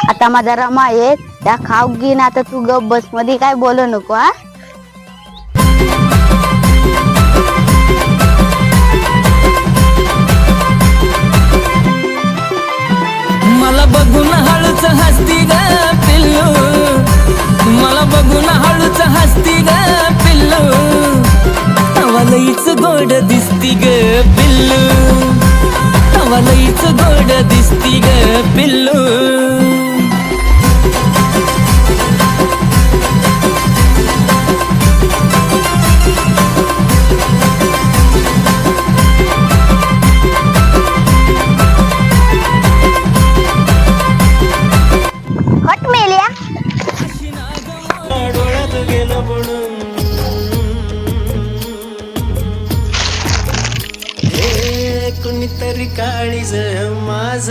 आता माझा रमा आहे त्या खाऊ घेईन. आता तू गप बस मध्ये काय बोलू नको हा. मला बघून हळूच हसती ग पिल्लू, मला बघून हळूच हसती ग पिल्लू, तवालईच गोड दिसती ग पिल्लू, तवालईच गोड दिसती ग पिल्लू. हट मेल्या. डोळ्यात गेलं पडून हे कुणीतरी काळीज माझ